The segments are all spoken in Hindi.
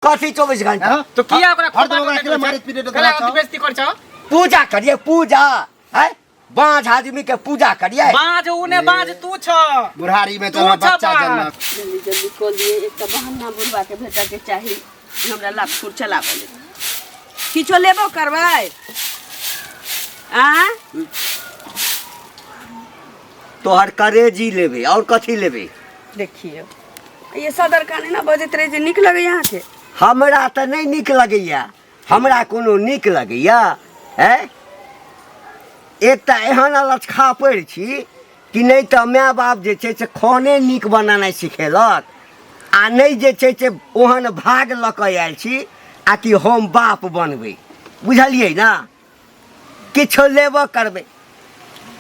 कथी 24 घंटा तो किया ओकरा बेइज्जती कर छ पूजा करिए पूजा है बाँझ आदमी के पूजा करिए बाज उने बाज तू छ बुढ़ारी में तो बच्चा जन्म जल्दी जल्दी को लिए एक तो बहाना बुढ़वा के भेटा के चाही हमरा लाखपुर चलाबे किछो लेबो करबै आ तोहर करेजी लेबे और कथी लेबे देखियो ये सदर काने ना बजत रहे जे निक लगे यहाँ के हमरा त नहीं निक लगैया हमरा कोनो निक लगैया है एक त एहन लचखा पड़ छी कि नहीं त माय बाप जे छै से खाने निक बनाना सिखेलक आ नहीं जे छै से ओहन भाग ल के आयल छी आ कि हम बाप बनबै बुझलियै ना किछो लेबो करबै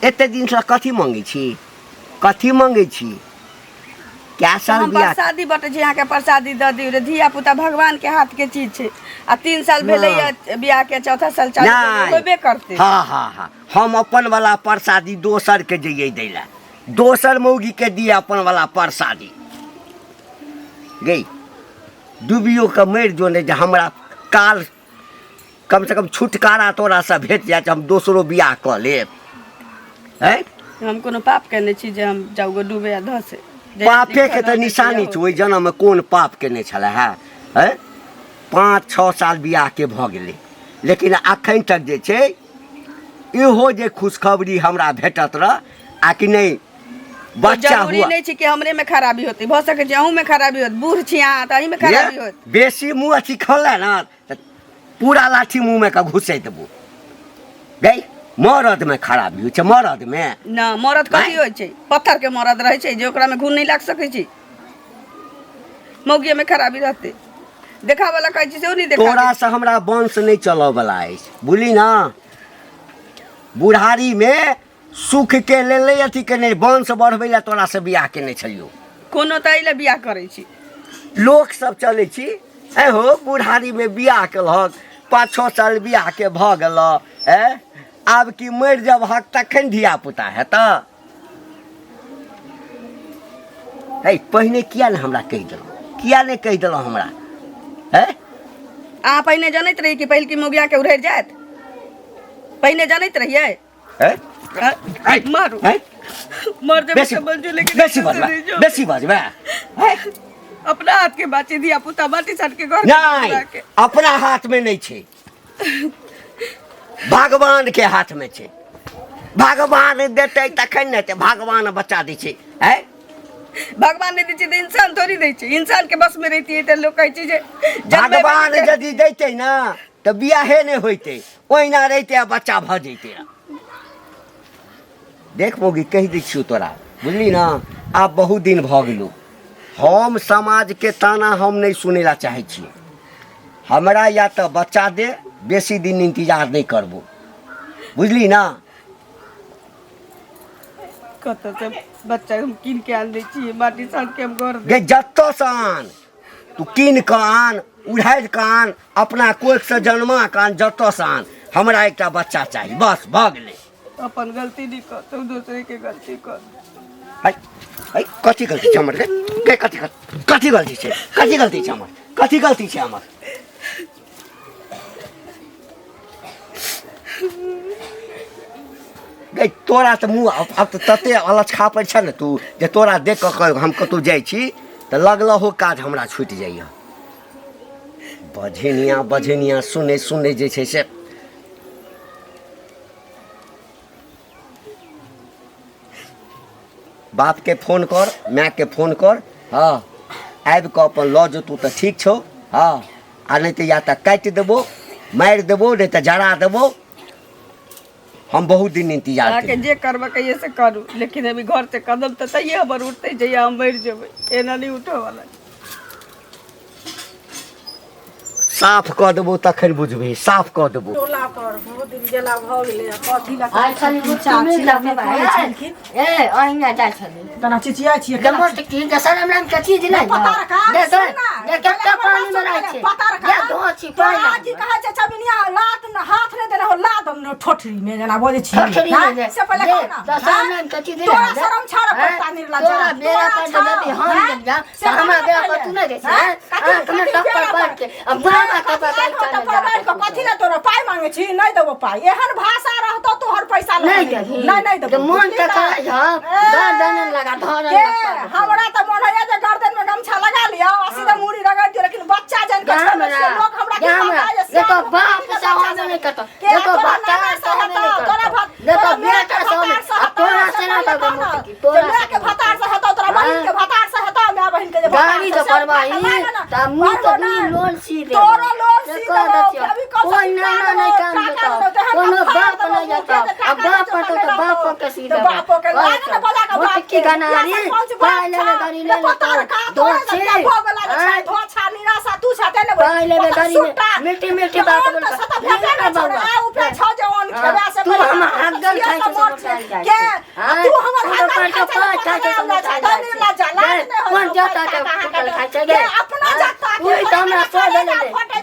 एते दिन से कथी मांगे छी कथी मांगे छी क्या साल हम बियाह प्रसादी बटे जे यहाँ के प्रसादी द दी रे धिया पुता भगवान के हाथ के चीज छे आ 3 साल भेले बियाह के चौथा साल चालू होबे करते हाँ हाँ हाँ हम अपन वाला प्रसादी दोसर के जइए दैला दोसर मौगी के दिए अपन वाला प्रसादी गई डूबियो के मर जो नहीं हमरा काल कम से कम छुटकारा तोरा से भेट जाए हम दोसरो बियाह क लेब हैं हम कोनो पाप करने छी जे हम जाऊगो डूबे आ धसे पापे के तो निशानी छै ओइ जन्म में कोन पाप केने छले है 5-6 साल बियाह के भ गेलै लेकिन अखन तक जे छै इहो जे खुशखबरी हमरा भेटत रह आ कि नहीं बच्चा जरूरी नहीं छै कि हमरे में खराबी होती भ सके जे अहू में खराबी होत बूढ़ छी अहाँ त अही में खराबी होत बेसी मुँह अथी खोले ना त पूरा लाठी मुँह में का घुसे देबो गई मरद में खराबी होइ छै मरद में ना मरद कथी होइ छै पत्थर के मरद रहे छै जे ओकरा में घून नहीं लाग सकै छै मौगिया में खराबी रहते देखा वाला कहै छै से नहीं देखा तोरा से हमरा वंश नहीं चलऽ वाला अछि बुझली ना बुढ़ारी में सुख के ले अथी के नहीं वंश बढ़बै ला तोरा से बियाह केने छलियो कोनो त अइले बियाह करै छी लोक सब चलै छी ए हो बुढ़ारी में बियाह केलक 5-6 साल बियाह के भ गेल आब की मर जब हक तखन धिया पुता है त पहिने किया ने हमरा कहि देलौ किया ने कहि देलौ हमरा अहाँ पहिने जानैत रही कि पहिल की मौगिया के उड़ि जायत पहिने जानैत रहिए मारू मर जब बेसी बोलजो लेकिन बेसी बजबे अपना हाथ के बाची दिया पुता बाटी साट के घर नहीं अपना हाथ में नहीं छे भगवान के हाथ में छे भगवान देते तखन ने ते भगवान बचा दै छै भगवान ने दै छै इंसान थोड़ी दै छै इंसान के बस में रहती है त लोग कहै छै जे भगवान यदि दैते ना त बियाहे नहीं होइते ओहिना रहिते आ बच्चा भ जइते देख मोगी कहि दै छियौ तोरा बुझली ना आब बहुत दिन भ गेलौ हम समाज के ताना हम नहीं सुनै ला चाहे छी हमरा या तो बच्चा दे बेसी दिन इंतजार नहीं करबो बुझली ना कत से बच्चा हम किन के आन दै छी बाटी साट के हम घर गे जत्तो से आन तू किन के आन उड़ाइ के आन अपना कोख से जन्मा के आन जत्तो से आन हमरा एकटा बच्चा चाहिए बस भ गेलै अपन गलती नहीं कर तू दूसरे के गलती कर कथी गलती छै हमर गे कथी गलती छै कथी गलती छै हमर कथी गलती छै हमर गे तोरा तऽ मुँह अब तऽ तते अलछा पर छै ने तू जे तोरा देख कऽ हम कतौ जाइ छी तऽ लगलहो काज हमरा छूटि जाइए बझनिया सुने जे छै से बाप के फोन कर माय के फोन कर हाँ आबि कऽ अपन लऽ जेतू तऽ ठीक छौ हाँ आ नहीं तो या तो काटि देबो मारि देबो नहीं तो जरा देबो हम बहुत दिन इंतजार के जे करबे कहिए से करू लेकिन अभी घर से कदम तो तैये हमर उठते जइया हम मर जेबै एना नहीं उठो वाला साफ कऽ देबो तखन बुझबै साफ कऽ देबो टोला पर बहुत दिन गेला भ गेलै कथी ला आइ खाली चाची लगने भाई छलखिन ए अहिना जाय छलै तना चिचिया छियै दमो की दसर नाम के चीज नहीं पता रखा दे दे के पानी में रहै छै या दो छी पाई तोरा की कहा छै छबिनिया लात न हाथ रे देना हो लात हम ठोठरी में जना बोले छी ठोठरी में दे। से पहले दे, कहो ना तो सामने में कथी दे तोरा दे। शरम छाड़ हैं? पड़ता नहीं ला तोरा बेरा पर जब हम जब जा हमरा बेरा पर तू नहीं दे हैं तुमने टक्कर पार के अब बाबा का बात तो पढ़ाई को कथी ले तोरा पाई मांगे छी नहीं देबो पाई एहन भाषा रहतो तो हर पैसा नहीं दे दे नहीं तो देबो मन के करे छ गर्दन लगा धर के हमरा त मन है जे गर्दन में गमछा लगा लिया सीधा मुड़ी रगड़ दियो लेकिन बच्चा जन के लोग हमरा के पता है देखो बाप से हम नहीं करता देखो बच्चा से हम नहीं करता देखो बेटा से हम तोरा से ना तो मुझे तोरा के भतार से हतो तोरा बहिन के भतार से हतो मैं बहिन के गाड़ी तो करवाई त मुंह तो भी लोन सी दे तोरो लोन सी दे अभी कोई नहीं काम देता कोनो बाप नहीं जाता अब बाप पर तो बाप के सीधा बाप के लागे न बजा का बाप की गानारी पहले में गाड़ी ले लो दो छे धो छानी ना सा तू छाते ने पहले में गाड़ी में मिट्टी मिट्टी बात बोल ऊपर छ जवान खेबा से तू हम हगल खाई के तू हमर हगल खाई कौन जाता के कुटल खाई छे अपना जाता कोई तो हमरा सो दे ले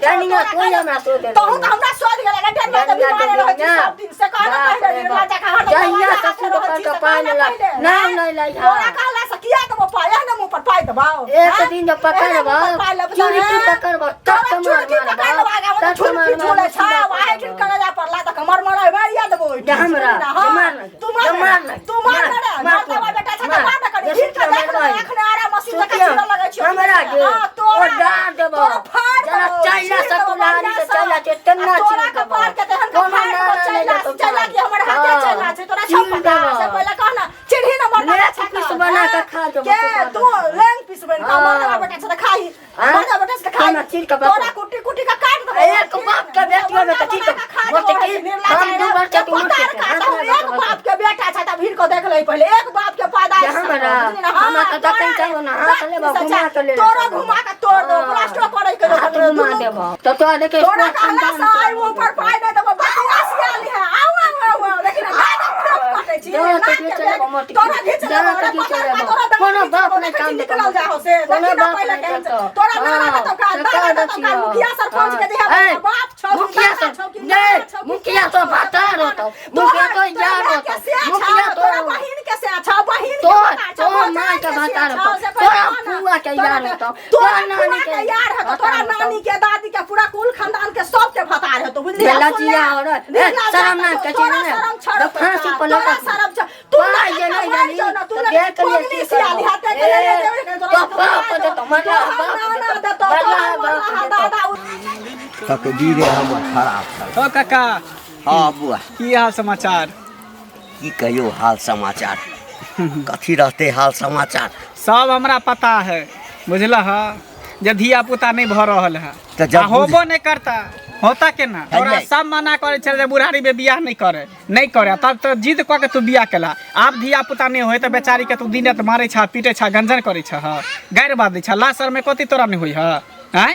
डनिया कोई हमरा सो दे तो हमरा सो दे ले डनिया तो बीमार रह छी सब दिन से कहना पहले राजा का हट जहिया ससुर पर तो पाई ला नाम नहीं लाई तोरा कहला से किया देबो पाई है न मुंह पर पाई देबो एक दिन जब पकड़बा चोरी की पकड़बा तब तो मार झूले छा वाहे दिन करे जा परला त कमर मरा मारिया देबो हमरा तू मार मार बेटा छा मार न करे ठीक है देख एखने आरा मशीन लगा छिरा लगा छी हमरा के ओ डार देबो जरा चाइना सकुलारी से चला के तन्ना छी का पार के तहन का फाड़ चला के हमर हाथे चला छै तोरा सब पता से पहले कहना चिढ़ी न मरना पीस बना के खा जो के तू लेंग पीस बन का मरना बेटा से खाई मरना बेटा से खाई चीर का तोरा कुटी कुटी का काट दो एक बाप के बेटियों में कथी तो मोटे की हम दो बार के तुम एक बाप के बेटा छ त भीड़ को देख ले पहले एक बाप के पैदाइश हमरा हम का दकन चाहो ना हाथ ले घुमा के ले तोरा घुमा के तोड़ दो प्लास्टर करे के घुमा देबो तो देखे तोरा कहला साई ऊपर पाई दे देबो बतुआ सियाली है आओ लेकिन काटे छी तोरा घिच ले कोनो बाप नहीं काम निकल जाओ से कोनो बाप नहीं तोरा ना तो का मुखिया सरपंच के दे बाप छौ मुखिया तो बाता रहतो मुखिया तो यार रहतो मुखिया तो बहिन के से अच्छा बहिन तो मां के बाता रहतो तोरा पुआ के यार रहतो तोरा नानी के यार रहतो तोरा नानी के दादी के पूरा कुल खानदान के सब के भता रहतो बुझलिए लजिया और शर्म ना कची ना फांसी पर लगा शर्म तू ये नहीं जानी तू देख ले सियाली हाथे के ले तो बाप तो तुम्हारा तकदीरे हमर खराब छल तो काका हाँ बुआ की हाल समाचार की कहियो हाल समाचार कथी रहते हाल समाचार सब हमरा पता है बुझला है जे धिया पुता नहीं भ रहल है तो जब होबो नहीं करता होता केना तोरा नहीं। सब मना करे छे जे बुढ़ारी में बियाह नहीं करे तब तो जिद क के तू बियाह केला आब धिया पुता नहीं होय त बेचारी के तू दिन रात मारे छा पीटे छा गंजन करे छ गैर बात दै छ लासर में कथी तोरा नहीं होई है हैं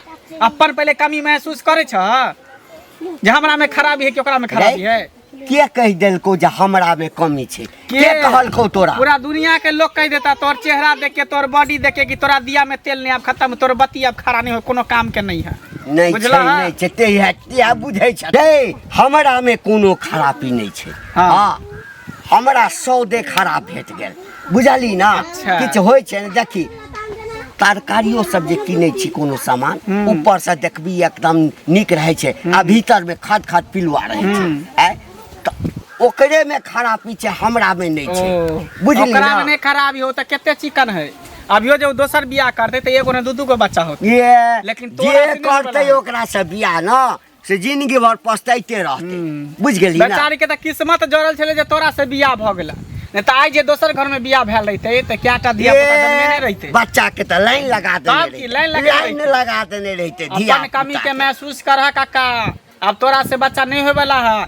अपन पहले कमी महसूस करे छ जे हमरा में खराबी है कि ओकरा में खराबी है के कह देलको जे हमरा में कमी छै के कहलको तोरा पूरा दुनिया के लोग कह देता तोर चेहरा देख के तोर बॉडी देख के कि तोरा दिया में तेल नहीं अब खत्म तोर बत्ती अब खड़ा नहीं हो कोनो काम के नहीं है नहीं छै नहीं छै ते है बुझै छ रे हमरा में कोनो खराबी नहीं छै हां हमरा 100 दे खराब भेट गेल बुझली ना अच्छा। किछ होय छै देखी तरकारियों सब जे किनै छी कोनो सामान ऊपर से देखबी एकदम नीक रहै छै आ भीतर में खाद खाद पिलुआ रहै छै ओकरे में खराबी छै हमरा में नहीं छै बुझली ओकरा ना में नहीं खराबी हो त केते चिकन है अभियो जो दोसर बियाह करते त एगो ने दू गो बच्चा होत ये लेकिन जे तोरा से नहीं करते बना। ओकरा से बियाह ना से जिंदगी भर पछताइते रहते बुझ गेली ना बेचारी के त किस्मत जोड़ल छले जे तोरा से बियाह भ गेला नहीं त आई जे दोसर घर में बियाह भेल रहते त क्याटा धिया पुता जन्मे नहीं रहते बच्चा के तो लाइन लगा देने तब की लाइन लगा लाइन लगा देने रहते धिया अपन कमी के महसूस कर काका अब तोरा से बच्चा नहीं होए वाला है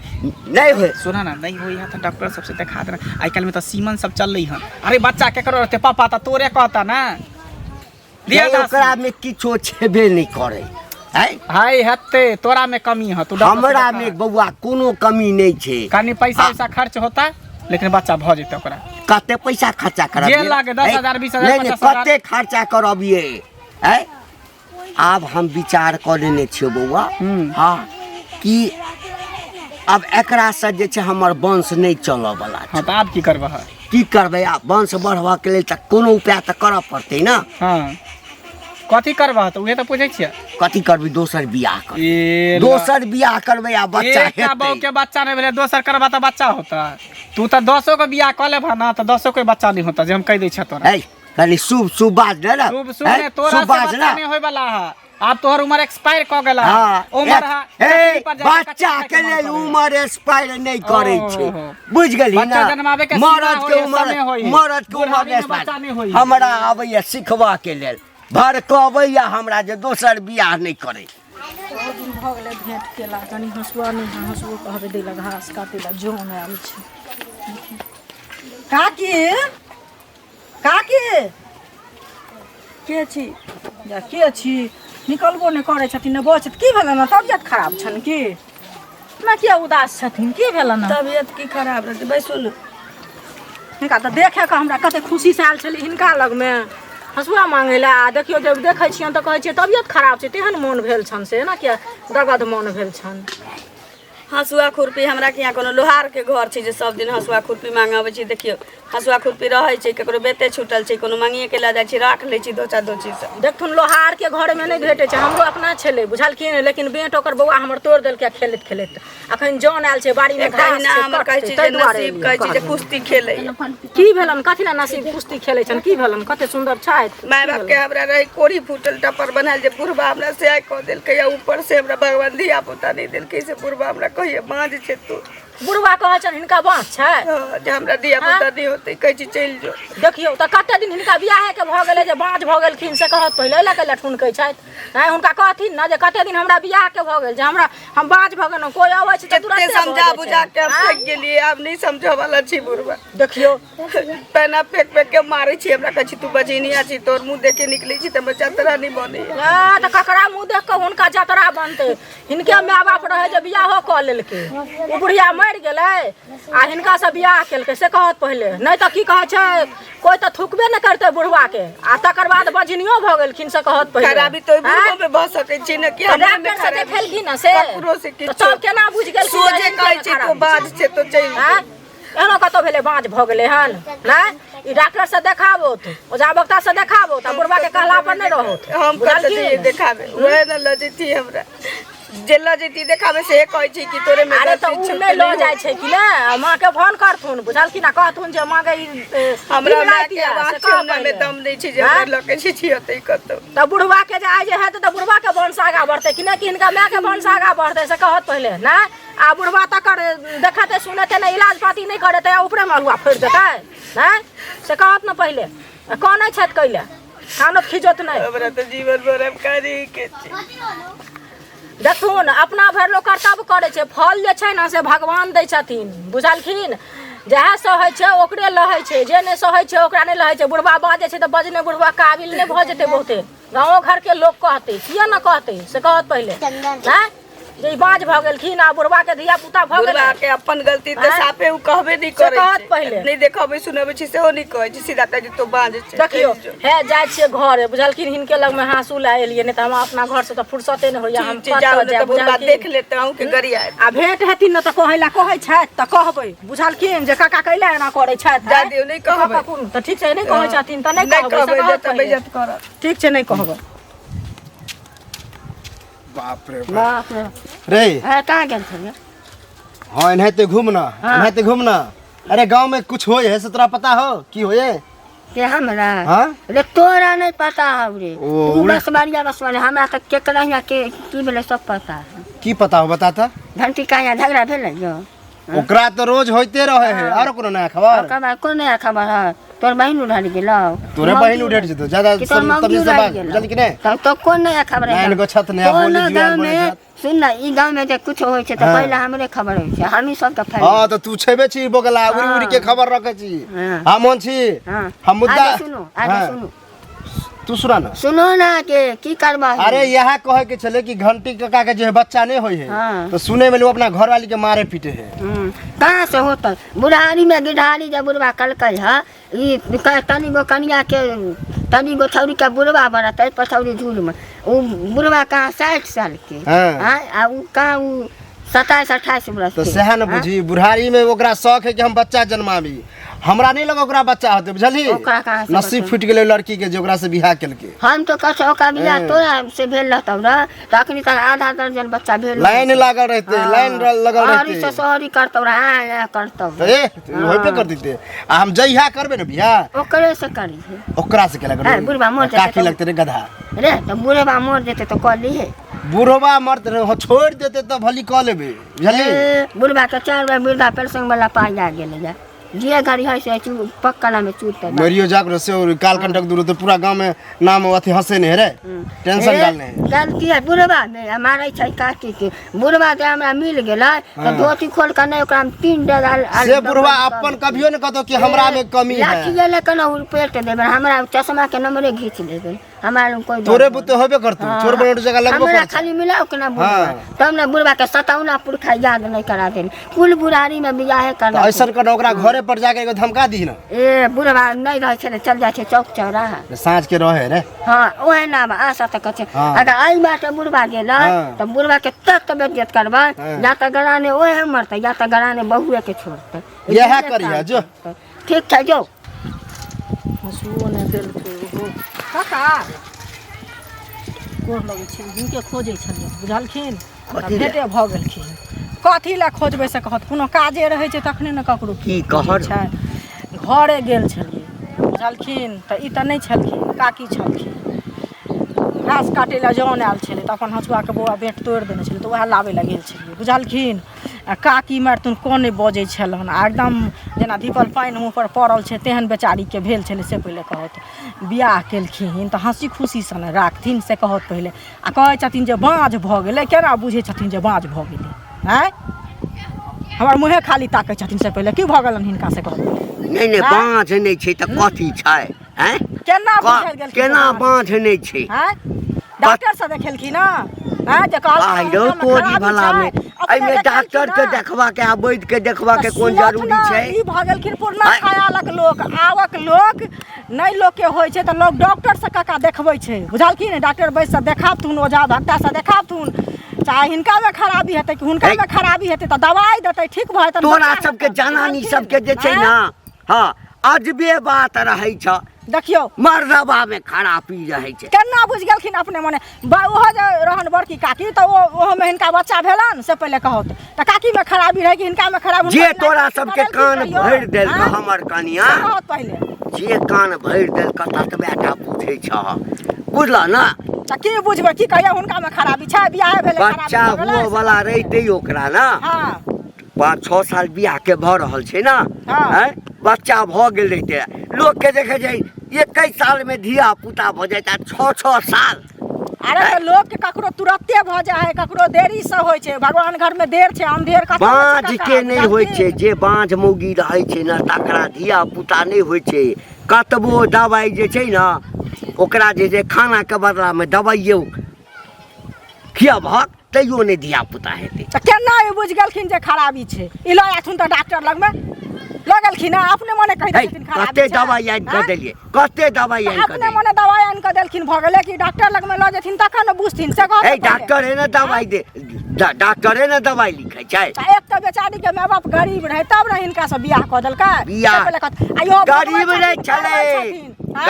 नहीं होए सुना ना नहीं होई है तो डॉक्टर सबसे दिखा देना आई कल में तो सीमन सब चल रही है अरे बच्चा केकरो रहते पापा तो तोरे कहता ना दिया नहीं, ओकरा में किछो छेबे नहीं करे है हाय हत्ते तोरा में कमी है तू डॉक्टर से हमरा दिखा। में बउआ कोनो कमी नहीं छै कनी पैसा वैसा खर्च होता लेकिन बच्चा भ जेते ओकरा कते पैसा खर्चा करब जे लागे 10,000 20,000 नहीं 50,000 कते खर्चा करब ये है आब हम विचार कर लेने छियै बौआ हाँ कि अब एकरा से जे छै हमर वंश नहीं चलऽ वाला छै। हाँ तो आब की करबह? की करबै आब वंश बढ़बऽ के लेल तऽ कोनो उपाय तऽ करऽ पड़तै ना। हाँ कथी करबह तो उहे तो पूछे छियै। कथी करबै दोसर बियाह कर ए दोसर बियाह करबै आ बच्चा एकटा बहू हेतै। के बच्चा नहीं भेले दोसर करबा तो बच्चा होता। तू तो 10 के बियाह कर लेबह ना तो 10 के बच्चा नहीं होता जे हम कह दै छ तोरा। है कनी शुभ बात ना शुभ शुभ ने तोरा से बच्चा नहीं होय वाला है। अब तोहर उम्र एक्सपायर क गेला। हाँ उम्र है बच्चा के लेल उम्र एक्सपायर नहीं करे छै ओहो। बुझ गेली ना। बच्चा जन्मावे के मरद सीमा के होय, उम्र समय होय। मरद के बुढ़ारी उम्र में बच्चा नहीं होय। हमरा आबैया सिखबा के लेल भर कहबै हमरा जे दोसर बियाह नहीं करे। बहुत दिन भऽ गेलै भेंट केला कनी हंसुआ नहीं हंसुओ कहबे देला घास काटे ला जोन आयल छै। काकी काकी के छी? जा के छी निकलबो नहीं करे छथिन ने बचत की भेलन ना तबियत खराब छन की ना किया उदास छथिन की भेलन ना तबियत की खराब रहते बैसू न। हिनका तऽ देखे के हमरा कते खुशी से आयल छली हिनका लग में हंसुआ मांगे ला आ देखियो जब देखै छियन तऽ कहै छियै तबियत खराब छै तेहन मोन भेल छन से ना किया दगद मोन भेल छन। हंसुआ खुरपी हमरा के यहाँ कोनो लोहार के घर छै जे सब दिन हंसुआ खुरपी मांगाबै छी। देखियो हंसुआ खुरपी रहै छै केकरो बेटे छूटल छै कोनो मांगिए के ला जाइ छी राख लै छी दोचा दोची से। देखथुन लोहार के घर में नहीं भेटे छै हमरो अपना छले बुझलखिन लेकिन बेट ओकर बौआ हमर तोड़ देलकै खेलैत खेलैत अखन जौन आयल छै बाड़ी में एकटा घास ना हमर कहै छै जे नसीब कहै छै जे कुश्ती खेलै। की भेलन कथी ना नसीब कुश्ती खेलै छन की भेलन कते सुंदर छथि। माय बाप के हमरा रही कोरी फूटल टपर बनाल जे बुढ़बा हमरा से आइ कह देलकै या ऊपर से हमरा भगवान धिया पुता नहीं देलकै से बुढ़बा हमरा कहिए बाँझ छै तू। बुढ़वा कहै छन हिनका बाँस छै जे हमरा धिया पुता नहीं होतै कहै छी चलि जो। देखियो तऽ कते दिन हिनका बियाहे के भऽ गेलै जे बाँझ भऽ गेलखिन से कहत पहिले लए के लठुन कहै छथि। नहीं हुनका कहथिन ना जे कते दिन हमरा बियाह के भऽ गेल जे हमरा हम बाँझ भऽ गेलहुँ कोई अबै छै तऽ कते तुरंत समझा बुझा के फेंक गेलिए अब नहीं समझ वाला छी बुढ़बा। देखियो पेना फेंक फेंक के मारै छी हमरा कहै छी तू बजनिया छी तोर मुंह देखे निकलै छी त बच्चा तोरा नहीं बने। तऽ ककरा मुँह देख कऽ हुनका जतरा बनतै हिनके माय बाप रहे जे बियाहो कऽ लेलकै ओ बुढ़िया मरि गेलै आ हिनका से बियाह केलकै से कहत पहिले नहीं तऽ की कहै छै कोई तऽ थुकबे नहीं करतै बुढ़वा के आ तकर बाद बजनियो भऽ गेलखिन से कहत पहिले। खराबी तो बुढ़बो में भ सकै छी न कि हमरा में डॉक्टर से देखेलखिन ना से ककरो से तऽ किछो सब केना बुझ गेल सोझे कहै छी तो बाज छै तो चलि हैं एहनो कतौ भेलै बाँझ भऽ गेलै हन नहीं ई डॉक्टर से देखाबो ओझा बक्ता से देखाबो तऽ बुढ़वा के कहला पर नहीं रहो हम कत दिए देखाबे ओए न लजती हमरा जे लजती देखाबे से कहै छी कि तोरे में अरे तऽ उ नहीं लऽ जाइ छै कि ने माँ के फोन करथुन बुझलखिन आ कहथुन जे माँ के हमरा माय के आवाज सुनने में दम नहीं छी जे हमरा लके छी होतै कतौ। तऽ बुढ़वा के जे आइ जे हेतै तऽ बुढ़वा के वंश आगा बढ़तै कि नहीं कि हिनका माय के वंश आगा बढ़तै से कहत पहिले ना आ बुढ़वा तकर देखते सुनते नहीं इलाज पाती नहीं करते ऊपरे मलुआ फोड़ देतै नहीं से कहत न पहिले कौन छथि कैले खानो खिजत नहीं हमरा तो जीवन भर हम करी के छी। देखथुन अपना भरि लोक कर्तव्य करै छै फल जे छै ने से भगवान दै छथिन बुझलखिन जएह सहै छै ओकरे लहै छै जे नहीं सहै छै ओकरा नहीं लहै छै। बुढ़वा बाजै छै तऽ बजने बुढ़वा काबिल नहीं भऽ जेतै बहुते गाँव घर के लोग कहतै किया न कहतै से कहत पहिले हैं जे बाँझ भऽ गेलखिन आ बुढ़वा के धिया पुता भऽ गेलै बुढ़वा के अपन गलती त साफे उ कहबे नहीं करे कहत छै पहिले नहीं देखबै सुनबै छी सेहो नहीं कहै छी सीधा कहै छी तो बाँझ छै। देखियो हे जाइ छियै घर बुझलखिन हिनके लग में हाँसू ला एलियै नहीं तऽ हम अपना घर से तऽ फुर्सते नहीं होइया हम जाऊ कतऽ न जायब त बुढ़वा बुझलखिन। देख लेते हूं के गरिया आ भेंट हेथिन न तऽ कहै ला कहै छथि तऽ कहबै बुझलखिन जे काका कैला एना करै छथि जा दियौ नहीं कहबै तऽ ठीक छै नहीं कहै छथिन तऽ नहीं नहीं कहबै से कहबै कहत त पहिले। बेइज्जत करत। ठीक छै नहीं कहबै। बाप रे बाप। बाप रे रे है कहाँ गेल छलिए हाँ इन्हें घूमना अरे गांव में कुछ होए है से तोरा पता हो की होए के हमरा हाँ रे तोरा नहीं पता है रे ओ, तू उड़ा- बस बारिया हमरा तक केकरा यहाँ के की भेलै सब पता है। की पता हो बता था घंटी का यहाँ झगड़ा भेलै जो ओकरा तो रोज होते रहे है और कोनो नया खबर ओकर बाद कोन नया खबर है तोर बहिन उधारी गेलौ तोरे बहिन उठेट जेतो ज्यादा कि तोर मौगी तमीज से उधारी बात गेलौ जल्दी कि नहीं तब तो कोन नया खबर है नैन गो छत नया बोली जुआन गाँव बोली में जात। सुन ना ई गाँव में जे कुछ होय छै तो हाँ। पहले हमरे खबर होय छै हम ही सब के फैल हाँ तो तू छेबे छी बोगला उरी उरी के खबर रखे छी हाँ। हम छी हाँ। हम मुद्दा आगे सुनो आगे हाँ। सुनो तू सुना ना सुनो ना के की करबा अरे यहाँ कहे के चले कि घंटी काका के जो है बच्चा नहीं होई है हाँ। तो सुने में लोग अपना घर वाली के मारे पीटे है कहाँ से होता बुढ़ारी में गिढ़ारी जब बुढ़वा कलकै है ई तनी गो कनिया के तनी गो छौरी का बुढ़वा बनत है पछौरी झूल में उ बुढ़वा कहाँ 60 साल के हाँ। आ उ कहाँ उ 27-28 बरस तो के सह न बुझी बुढ़ारी में ओकरा शौक है कि हम बच्चा जन्माबी हमरा नहीं लगा ओकरा बच्चा होते बुझली ओकरा कहाँ से नसीब बच्चा? फूट गेलै लड़की के जे ओकरा से बियाह केलकै हम तो कसो का बिया तोरा से भेल रहतौ ना तो अखनी तक आधा दर्जन बच्चा भेल लाइन लागल रहते लाइन लगल हरी से रहते सोहरी करतौ रहा करतौ तो होबे कर देते आ हम जइहा करबे न बियाह ओकरे से करी है ओकरा से केला हाँ, बुढ़वा मर का जाते की तो- लगते रे गधा रे तो बुढ़वा मर जेते तो कर ली है बुढ़वा मरत रहे हो छोड़ देते तो भली कह लेबे बुझली बुढ़वा के 4 बार वृद्धा पेंशन वाला पाई आ गेल जा जे गाड़ी है से पक्का में चूट मरियो जाकर से और काल कंटक दूर तो पूरा गांव में नाम अथी हंसे नहीं रे टेंशन डालने गलती है बुढ़वा में हमारे छै काकी के बुढ़वा के हमरा मिल गेलै तो धोती खोल के नहीं ओकरा में 3 डाल से बुढ़वा अपन कभियो न कहतो कि हमरा में कमी लाठी है ले के ना पेट देबे हमरा चश्मा के नंबरे घींच लेबे हमारे कोई तोरे बुते होबे करतो चोर बनोट जगह लगबो हमरा कर खाली मिलाओ के ना बुढ़वा हाँ। तब ना बुढ़वा के 57 पुरखा याद नहीं करा देन कुल बुढ़ारी में बियाह तो करना ऐसा कर ओकरा घरे पर जाके एगो धमका दी ना ए बुढ़वा नहीं रहे छे चल जाए छे चौक चौराहा साँझ के रहे रे हाँ ओहे ना आशा तक छे हाँ। अगर आई बाटे बुढ़वा गेल हाँ। तो बुढ़वा के तक बेइज्जत करबा हाँ। या तो गराने ओहे मरते या तो गराने बहुए के छोड़ते यह करिया जो ठीक है जो काका गोर लगै छै हुनके खोजै छलियै बुझलखिन कथी भेटे भऽ गेलखिन कथी लए खोजबै से कहत कोनो काजे रहै छै तखने ने ककरो की कहर? छै घरे गेल छलियै बुझलखिन तऽ ई तऽ नहि छलखिन काकी छलखिन घास काटै लए जौन आयल छलै तऽ अपन हँसुआके बौआ बेंट तोड़ि देने छलै तऽ वएह लाबै लए गेल छलियै बुझलखिन आ काकी मारतुन कोने बजै छलहन आ एकदम जेना धीपल पानि मुँह पर पड़ल छै तेहन बेचारीके भेल छलै से पहिले कहत बियाह केलखिन तऽ हँसी खुशी सँ ने राखथिन से कहत पहिले आ कहै छथिन जे बाँझ भऽ गेलै केना बुझै छथिन जे बाँझ भऽ गेलै आँय हमर मुँहे खाली ताकै छथिन से पहिले की भऽ गेलनि हिनका से कहत नहीं नहीं बाँझ नहीं छै तऽ कथी छै हैं केना बुझल गेलखिन केना बाँझ नहीं छै आँय डॉक्टर से देखेलखिन ना आँय जे आई रो कहलखिन तोरी भला में एहिमे डॉक्टर के देखबा के आ वैद्य के देखबा के कोन जरूरी छै ई भऽ गेलखिन पुरना खयालक लोक आवक लोक नहि लोक के होइ छै तऽ लोक डॉक्टर से काका देखबै छै बुझलखिन डॉक्टर बैस से देखाबथुन ओझा भक्ता से देखाबथुन चाहे हिनका में खराबी हेतै कि हुनका में खराबी हेतै तऽ दवाई देतै ठीक भऽ जेतै तोरा सबके जनानी सबके जे छै ना हाँ अजबे बात रहै छ देखियौ मर्दबा में खराबी रहै छै केना बुझ गेलखिन अपने मने ओहो जे रहन बड़की काकी तऽ ओहो में हिनका बच्चा भेलन से पहिले कहत तऽ काकी में खराबी रहै कि हिनका में खराबी जे तोरा सबके कान भरि देल का हमर कनिया कहत पहिले जे कान भरि देल का ततबेटा बुझै छ बुझल ना तऽ की बुझबै की कहियो हुनका में खराबी छै बियाह भेलै बच्चा हुआ वाला रहिते ओकरा ना हाँ 5-6 साल बियाह के भऽ रहल छै ना हाँ। हैं बच्चा भऽ गेल रहिते लोग के देखे जाइ 21 साल में धिया पुता भऽ जाता 6-6 साल अरे तो लोग के ककरो तुरंते भ जाए है ककरो देरी से होय छै भगवान घर में देर छै अंधेर कतौ बाँझ के नहीं होइ छै जे बाँझ मौगी रहै छै ना तकरा धिया पुता नहीं होइ छै कतबो दवाई जे छै ना ओकरा जे खाना के बदला में दवाइयो खियाबहक तैयो नहीं धिया पुता हेतै तऽ केना ई बुझ गेलखिन जे खराबी छै ई लऽ आथुन तऽ डॉक्टर लग में लऽ गेलखिन अपने मने कहि देलखिन खराबी कते दवाई आनि कऽ देलियै कते दवाई आनि कऽ अपने देलियै मने दवाई आनि कऽ देलखिन भऽ गेलै कि डॉक्टर लग में लऽ जेथिन तखन न बुझथिन से कहत ए डॉक्टर है ना दवाई दे डॉक्टर है ना दवाई लिखै छै एक तऽ बेचारी के माय बाप गरीब रहे तब ने हिनका से बियाह कऽ देलकै बियाह आइयो गरीब नहीं छलै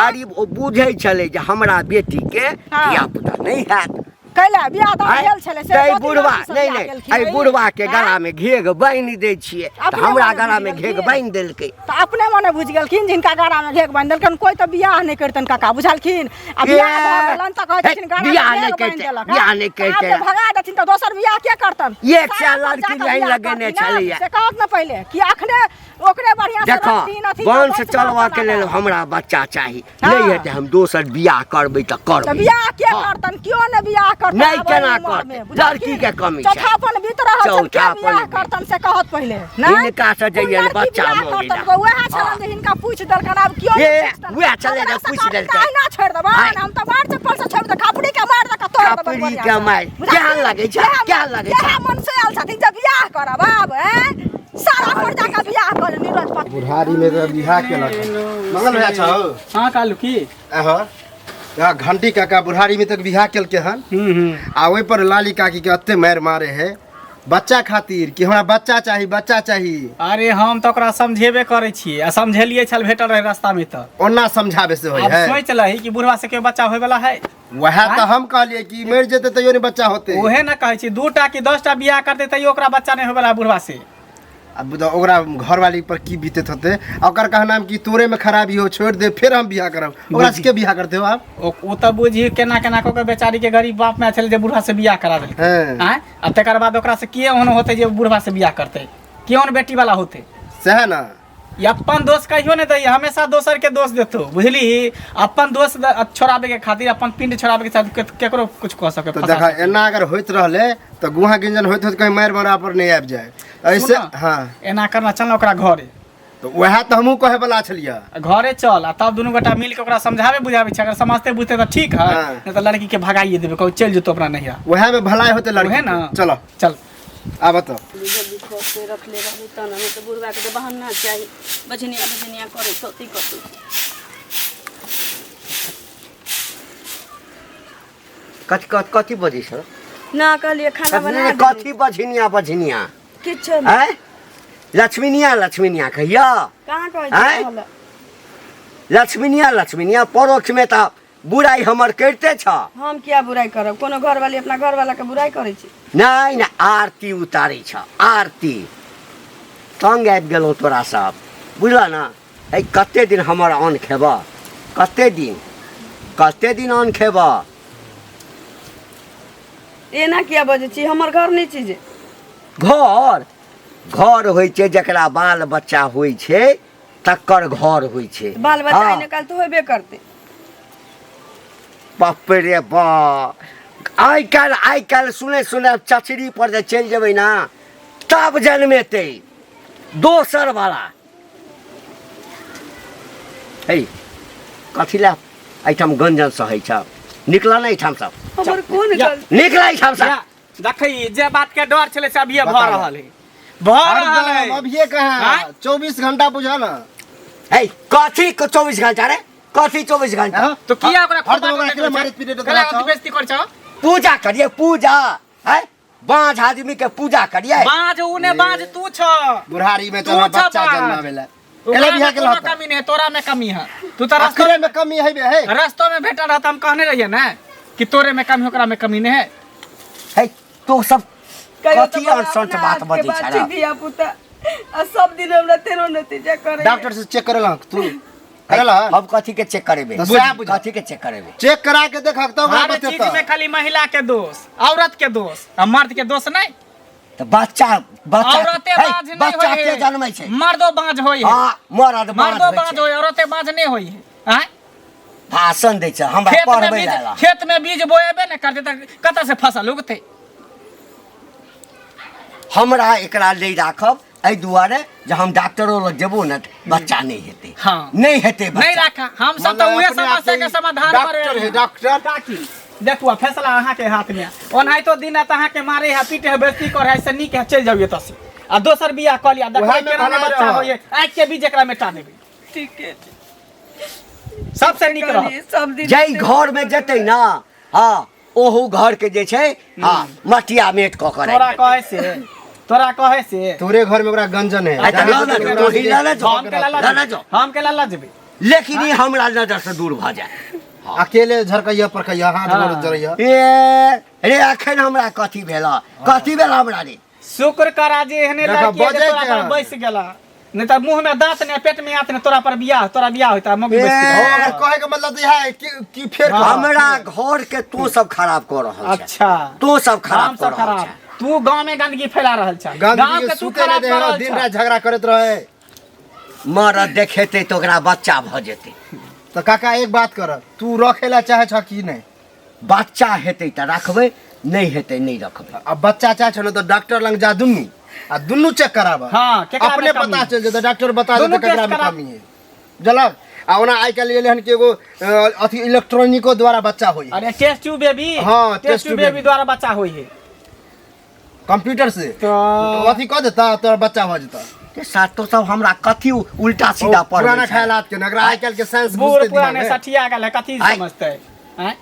गरीब ओ बुझै छलै जे हमरा बेटी के धिया पुता नहीं हैत कैला बियाह तऽ भेल छलै से तै बुढ़वा नहीं नहीं आई बुढ़वा के गला में घेग बान्हि दै छियै तऽ हमरा गला में घेग बान्हि देलकै तऽ अपने मने बुझ गेलखिन जिनका गला में घेग बान्हि देलखिन कोई तऽ बियाह नहि करतन काका बुझलखिन आ बियाह भऽ गेलन तऽ कहै छथिन गला में बियाह घेग नहीं बान्हि करतै देलक बियाह नहीं करतै भगा देथिन तऽ दोसर बियाह के करतन एक से लड़की लाइन लगेने छलैया से कहत न पहिले कि अखने ओकरे बढ़िया से देखो रखथिन अथी वंश चलवा के लेल हमरा बच्चा चाही नहीं हेतै हम दोसर बियाह करबै तऽ तऽ करबै बियाह के करतन क्यों ने बियाह करतन नहीं आब केना एहि उमर करतै में, बुझलखिन? लड़की के कमी छै चौथापन बीत रहल छै के चौथापन बियाह बीत- करतन से कहत पहिले नहीं? हिनका से जइए लड़की बच्चा बियाह मौगी करतन ला। वएह छलन जे हिनका पूछ देलकन आब क्यों ये, नहीं पूछतन? वएह छलै जे हमरा से पूछ कहत देलकै। काहे ना छोड़ देबन हम तऽ बार चप्पल से छोड़ दे खापड़ी के मार दे तोड़ देबन खापड़ी बढ़िया के से। मार। बुझलखिन? केहन लागै छै? केहन- केहन लागै छै? केहन मन से आयल छथिन जे बियाह करब आब हैं सारा पर जाके बियाह कर नीरज पर बुढ़ारी में तो बिहा केलक मंगल भैया छौ हाँ कालू की आहो यहाँ घंटी काका बुढ़ारी में तक बिहा केलके हन आ ओइ पर लाली काकी के अत्ते मार मारे है बच्चा खातिर कि हमरा बच्चा चाहिए अरे हम तो ओकरा समझेबे करे छियै आ समझेलिए छल भेटल रहे रास्ता में तो ओना समझावे से होय अब है सोच लही कि बुढ़वा से के बच्चा होय वाला है वह तो हम कहलिए कि मर जेते तैयो नहीं बच्चा होते ओहे ना कहै छी 2टा कि 10टा बियाह करते तैयो ओकरा बच्चा नहीं होय वाला बुढ़वा से अब तो ओकरा घर वाली पर की बीतत होते ओकर कहना कि तोरे में खराबी हो छोड़ दे फिर हम बियाह करब ओकरा से के बियाह करते हो आप ओ तो बुझी केना केना को के बेचारी के गरीब बाप में छल जे बुढ़वा से बियाह करा देल हैं हैं आ तकर बाद ओकरा से के ओहन होते जे बुढ़वा से बियाह करते केहन बेटी वाला होते सह ना ये अपन दोस्त कहियो नहीं दैए हमेशा दोसर के दोस्त देतो बुझली अपन दोस्त छोड़ाबे के खातिर अपन पिंड छोड़ाबे के साथ केकरो कुछ कह सके तो देखा एना अगर होइत रहले तो गुहा गिंजन होइत होइत कहीं मार मारा पर नहीं आबि जाए ऐसे हाँ एना करना चल ओकरा घरे तो वह तो हमहू कहे वाला छलिया घरे चल आ तब दुनू गोटा मिल के ओकरा समझावे बुझावे छै अगर समझते बुझते तो ठीक है हाँ। नहीं तो लड़की के भगाइए देबे कहू चल जतो अपना नहिया वह में भलाई होते लड़के है ना चलो चल आब तो जल्दी खोज के रख ले रहली तन हमें तो बुढ़वा के तो बहाना चाहिए बजनिया करे सोती करती कथी बजी छ ना कहलिए खाना बना कथी बझनिया किछ हैं लक्ष्मीनिया कहिया कहाँ कहै आँय? छी लक्ष्मीनिया परोक्ष में तो बुराई हमर करते छ हम क्या बुराई करब कोनो घर वाली अपना घर वाला के बुराई करे छी नहीं आरती उतारी छ आरती तंग आबि गेलौ तोरा सब बुझल ना है कते दिन हमर अन्न खेब कते दिन अन्न खेब एना किया बजे छी हमर घर नहीं छी जे घर होइ छै जकरा बाल बच्चा होइ छै तकर घर होइ छै बाल बच्चा हाँ। निकाल तो होबे करते बाप रे बा आइ काल्हि सुने चचरी पर जे चलि जेबै ना तब जन्मेतै दोसर वाला है कथी ला एहिठाम गंजन सहै छ निकल ना एहिठाम सब हमर कोन या। गल निकल एहिठाम सब देखी जे बात के डर छले से अभी भ बताओ। रहल है भ रहल है अब ये कहा हाँ? 24 घंटा बुझा ना है कथी को 24 घंटा रे कथी 24 घंटा हाँ? तो किया ओकरा हर दम ओकरा केले मारैत पीटैत कला रहै छौ? बेइज्जती कर छ पूजा करिए पूजा है बाँझ आदमी के पूजा करिए बाज उने बाज तू छ बुढ़ारी में तू तो छ बच्चा बाज। जन्मावेला ओकरा एला बिहा में के कोनो लता कमी नहीं तोरा में कमी है तू तो रास्ते अखरे में कमी है बे है रास्तों में भेटल रहता हम कहने रहिए ना कि तोरे में कमी ओकरा में कमी नहीं है है तो सब कहियो कथी तो अनसंट बात बजे छ रे दिया पुता आ सब दिन हमरा तेरो नतीजा करे डॉक्टर से चेक करेला तू करेला अब कथी के चेक करेबे तो सएह बुझा। कथी के चेक करेबे चेक करा के देखक तब हर चीज में खाली महिला के दोष औरत के दोष आ मर्द के दोष नहीं तो बच्चा औरते है, बाज नहीं बच्चा होय के है। जन्मै छै मर्दो बाज होय है हाँ मरद मर्दो बाँझ बाज होय औरते बाज नहीं होय है हैं? भाषण दै छै हमरा पढ़बै ला खेत में बीज बोएबे न करते त कतऽ से फसल उगते हमरा एकरा ले राखब एहि दुआरे जे हम डॉक्टरो लग जेबो न बच्चा नहीं हेतै हाँ। नहीं हेतै बच्चा। नहीं रखा हम सब तो उहे समस्या के समाधान डॉक्टर है डॉक्टर काकी देखुआ फैसला अहाँ के हाथ में ओनाहितो दिन रात अहाँ के मारे है पीटे है बेइज्जती करे है से नीक है चल जाइए तसी आ दोसर बियाह क लिया देखो उहे में केना भलाई बच्चा रह। होइए आँख के बीज एकरा मेटा देबे ठीक है सबसे नीक रह कहलिए, सब दिन जै घर में जेतै ना हाँ ओहू घर के जे छै हाँ मटिया मेट कऽ के तोरा राखि देतै। तोरा कहे से तोरे घर में ओकरा गंजन है आ तऽ लऽ ले, तोही लऽ ले जो। हम के लाला लऽ ले जो। हम के लाला जेबे लेकिन ई हमरा नजर से दूर भऽ जाए अकेले झरकैया परकैया हाथ हाँ। गोड़ जरैया ए रे अखन हमरा कथी भेला हमरा रे शुक्र करा जे एहने देखा, लड़की है जे बजै तोरा के पर है। बैस गेला नहीं त मुंह में दांत ने पेट में आत ने तोरा बियाह होता मौगी बैस हो गेला। अगर कहे के मतलब यह है कि फिर हाँ। हमरा घर के तू सब खराब कऽ रहल छै अच्छा तू सब हम खराब सब कऽ रहल खराब छै तू गांव में गंदगी फैला रहल छ गांव गंदगी के के तू सूते नहीं खराब दे कर हो, रहल दिन छ रात झगड़ा करत रहे मरद देखेतै तो ओकरा बच्चा भऽ जेतै तो काका एक बात कर तू रखेला चाहे छ कि नहीं बच्चा हेतै तऽ रखबै नहीं हेतै नहीं रखबै अब बच्चा चाहे छ न तो डॉक्टर लंग जा दुन्नु आ दुन्नु चेक कराबा हाँ, केकरा में अपने कमी पता है। चल जेतै डॉक्टर बता दुनू देतै केकरा टेस्ट में करा- कमी है जलक आ ओना आइ काल्हि एलै हन कि एगो अथी इलेक्ट्रॉनिको द्वारा बच्चा होई अरे टेस्ट ट्यूब बेबी हाँ, टेस्ट ट्यूब बेबी द्वारा बच्चा होई है कंप्यूटर से तो अथी कह देता तोरा बच्चा हो जेता के साथ तो सब हमरा कथी उल्टा सीधा पढ़ पुराना ख्यालात के नगरा आइ काल्हि के साइंस बूढ़ बुझते दिमाग पुराने में सठिया गेल है, कथी आय। समझते हैं?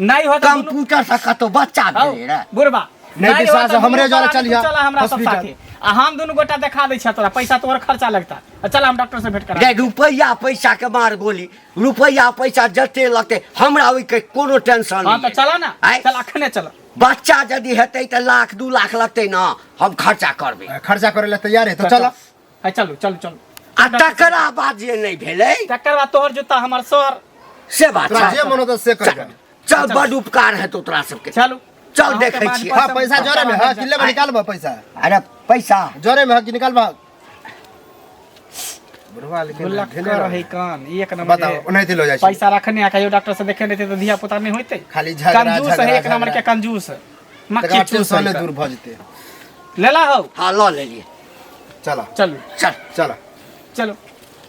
नहीं हो तो दुनू- कंप्यूटर से कतो बच्चा हौ, भेले रे बुढ़बा नहीं हो विश्वास तो है, हमरे दुनू जरे गोटा चलिहा तू चला हमरा सब हॉस्पिटल। साथे आ हम दुनू गोटा देखा दै छियै तोरा पैसा तोहर खर्चा लगता चल हम डॉक्टर से भेंट करा रे रुपैया पैसा के मार गोली रुपैया पैसा जते लगते हमरा ओइ के कोनो टेंशन हाँ तो नहीं चला ना आय। चल अखने चल बच्चा यदि हेतै त लाख 2 लाख लगतै ना हम खर्चा करबै खर्चा करे ला तैयार है तो चल चलू चलू चलू आ तकरा बाद जे नहीं भेलै तकर बाद तोहर जूता हमर सर से बात तोरा जे छै। मन होता से कर चल बड़ उपकार हेतौ तोरा सबके चलू चल अहाँके देखै बाद छियै हां पैसा जोरे में है किले में निकालबा पैसा अरे पैसा जोरे में है कि निकालबा बुढ़वा लेकिन गुल्लक ढेले कर रहे। है कान एक नंबर बताओ के नहीं लो जाय छै पैसा रखने आ कहियो डॉक्टर से देखे नहीं तो दिया पुता नहीं होते खाली झगड़ा कंजूस है एक नंबर के कंजूस मक्खी तका चूस टेंशन है दूर भ जेते लेला हो हाँ लऽ लेलियै चला चलू चल चला चलो